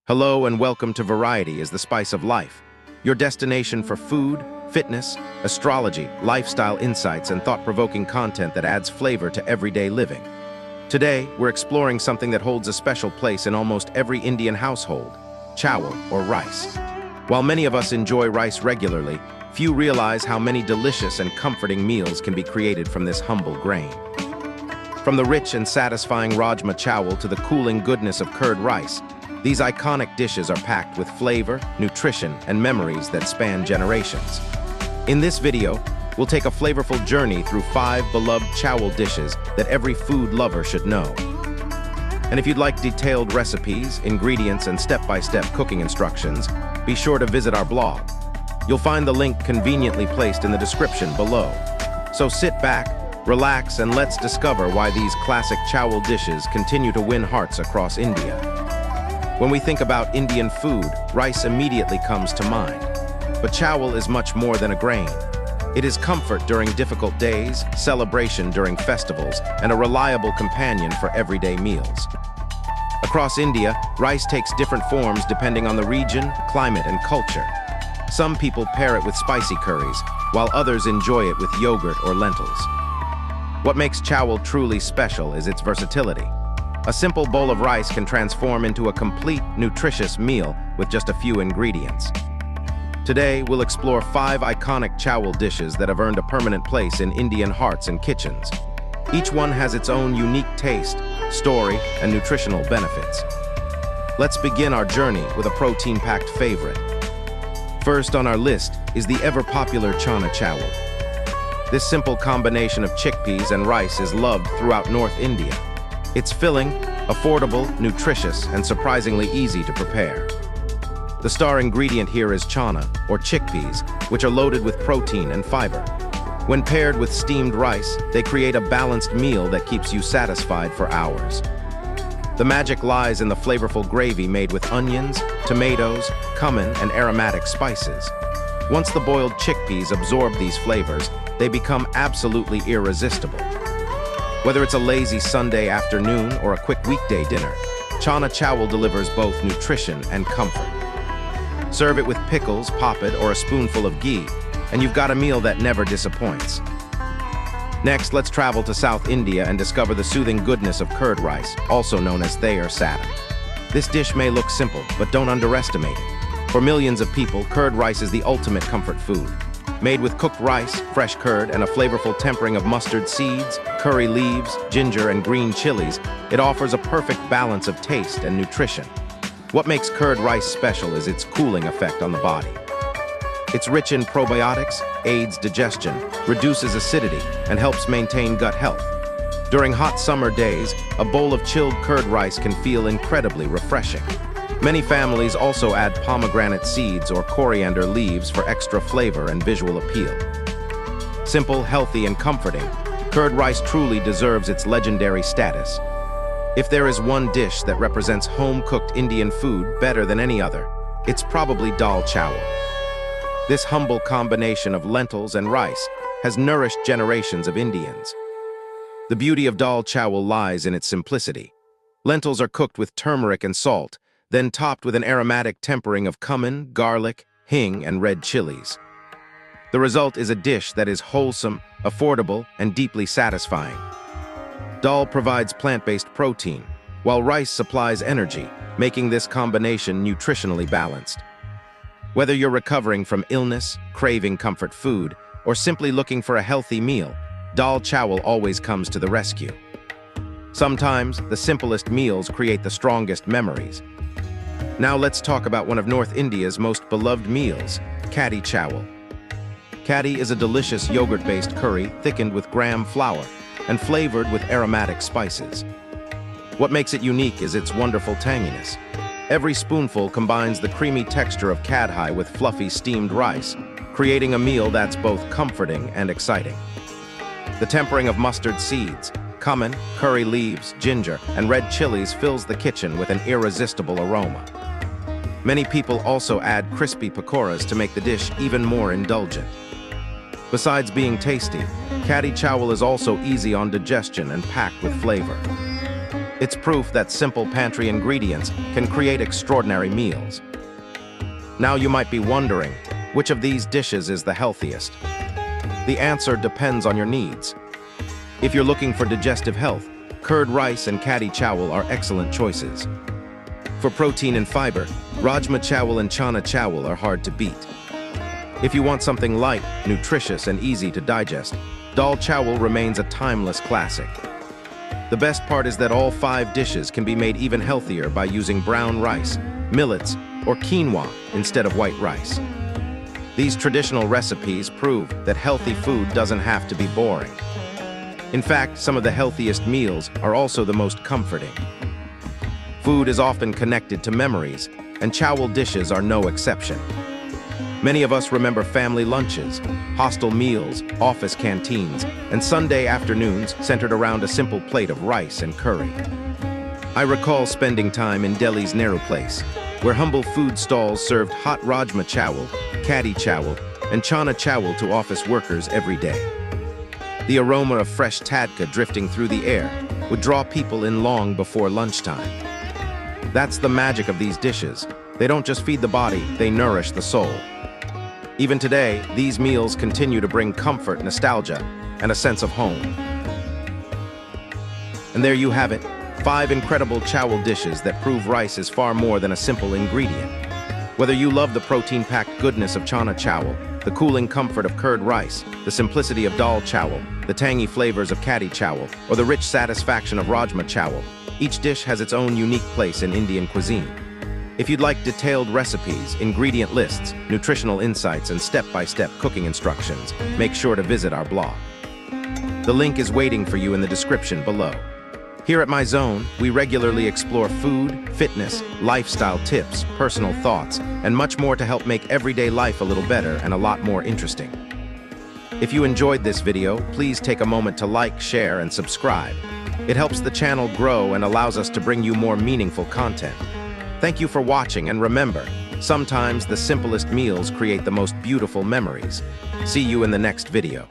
Hello and welcome to Variety is the Spice of Life, your destination for food, fitness, astrology, lifestyle insights, and thought-provoking content that adds flavor to everyday living. Today, we're exploring something that holds a special place in almost every Indian household, chawal, or rice. While many of us enjoy rice regularly, few realize how many delicious and comforting meals can be created from this humble grain. From the rich and satisfying Rajma Chawal to the cooling goodness of curd rice, these iconic dishes are packed with flavor, nutrition, and memories that span generations. In this video, we'll take a flavorful journey through 5 beloved chawal dishes that every food lover should know. And if you'd like detailed recipes, ingredients, and step-by-step cooking instructions, be sure to visit our blog. You'll find the link conveniently placed in the description below. So sit back, relax, and let's discover why these classic chawal dishes continue to win hearts across India. When we think about Indian food, rice immediately comes to mind. But chawal is much more than a grain. It is comfort during difficult days, celebration during festivals, and a reliable companion for everyday meals. Across India, rice takes different forms depending on the region, climate, and culture. Some people pair it with spicy curries, while others enjoy it with yogurt or lentils. What makes chawal truly special is its versatility. A simple bowl of rice can transform into a complete, nutritious meal with just a few ingredients. Today, we'll explore 5 iconic chawal dishes that have earned a permanent place in Indian hearts and kitchens. Each one has its own unique taste, story, and nutritional benefits. Let's begin our journey with a protein-packed favorite. First on our list is the ever-popular Chana Chawal. This simple combination of chickpeas and rice is loved throughout North India. It's filling, affordable, nutritious, and surprisingly easy to prepare. The star ingredient here is chana, or chickpeas, which are loaded with protein and fiber. When paired with steamed rice, they create a balanced meal that keeps you satisfied for hours. The magic lies in the flavorful gravy made with onions, tomatoes, cumin, and aromatic spices. Once the boiled chickpeas absorb these flavors, they become absolutely irresistible. Whether it's a lazy Sunday afternoon or a quick weekday dinner, Chana Chawal delivers both nutrition and comfort. Serve it with pickles, popped, or a spoonful of ghee, and you've got a meal that never disappoints. Next, let's travel to South India and discover the soothing goodness of curd rice, also known as thay or sadam. This dish may look simple, but don't underestimate it. For millions of people, curd rice is the ultimate comfort food. Made with cooked rice, fresh curd, and a flavorful tempering of mustard seeds, curry leaves, ginger, and green chilies, it offers a perfect balance of taste and nutrition. What makes curd rice special is its cooling effect on the body. It's rich in probiotics, aids digestion, reduces acidity, and helps maintain gut health. During hot summer days, a bowl of chilled curd rice can feel incredibly refreshing. Many families also add pomegranate seeds or coriander leaves for extra flavor and visual appeal. Simple, healthy, and comforting, curd rice truly deserves its legendary status. If there is one dish that represents home-cooked Indian food better than any other, it's probably Dal Chawal. This humble combination of lentils and rice has nourished generations of Indians. The beauty of Dal Chawal lies in its simplicity. Lentils are cooked with turmeric and salt, then topped with an aromatic tempering of cumin, garlic, hing, and red chilies. The result is a dish that is wholesome, affordable, and deeply satisfying. Dal provides plant-based protein, while rice supplies energy, making this combination nutritionally balanced. Whether you're recovering from illness, craving comfort food, or simply looking for a healthy meal, Dal Chawal always comes to the rescue. Sometimes, the simplest meals create the strongest memories. Now let's talk about one of North India's most beloved meals, Kadhi Chawal. Kadhi is a delicious yogurt-based curry thickened with gram flour and flavored with aromatic spices. What makes it unique is its wonderful tanginess. Every spoonful combines the creamy texture of kadhi with fluffy steamed rice, creating a meal that's both comforting and exciting. The tempering of mustard seeds, cumin, curry leaves, ginger, and red chilies fills the kitchen with an irresistible aroma. Many people also add crispy pakoras to make the dish even more indulgent. Besides being tasty, Kadhi Chawal is also easy on digestion and packed with flavor. It's proof that simple pantry ingredients can create extraordinary meals. Now you might be wondering, which of these dishes is the healthiest? The answer depends on your needs. If you're looking for digestive health, curd rice and Kadhi Chawal are excellent choices. For protein and fiber, Rajma Chawal and Chana Chawal are hard to beat. If you want something light, nutritious, and easy to digest, Dal Chawal remains a timeless classic. The best part is that all 5 dishes can be made even healthier by using brown rice, millets, or quinoa instead of white rice. These traditional recipes prove that healthy food doesn't have to be boring. In fact, some of the healthiest meals are also the most comforting. Food is often connected to memories, and Chawal dishes are no exception. Many of us remember family lunches, hostel meals, office canteens, and Sunday afternoons centered around a simple plate of rice and curry. I recall spending time in Delhi's Nehru Place, where humble food stalls served hot Rajma Chawal, Kadhi Chawal, and Chana Chawal to office workers every day. The aroma of fresh tadka drifting through the air would draw people in long before lunchtime. That's the magic of these dishes. They don't just feed the body, they nourish the soul. Even today, these meals continue to bring comfort, nostalgia, and a sense of home. And there you have it, 5 incredible Chawal dishes that prove rice is far more than a simple ingredient. Whether you love the protein-packed goodness of Chana Chawal, the cooling comfort of curd rice, the simplicity of Dal Chawal, the tangy flavors of Kadhi Chawal, or the rich satisfaction of Rajma Chawal, each dish has its own unique place in Indian cuisine. If you'd like detailed recipes, ingredient lists, nutritional insights, and step-by-step cooking instructions, make sure to visit our blog. The link is waiting for you in the description below. Here at My Zone, we regularly explore food, fitness, lifestyle tips, personal thoughts, and much more to help make everyday life a little better and a lot more interesting. If you enjoyed this video, please take a moment to like, share, and subscribe. It helps the channel grow and allows us to bring you more meaningful content. Thank you for watching, and remember, sometimes the simplest meals create the most beautiful memories. See you in the next video.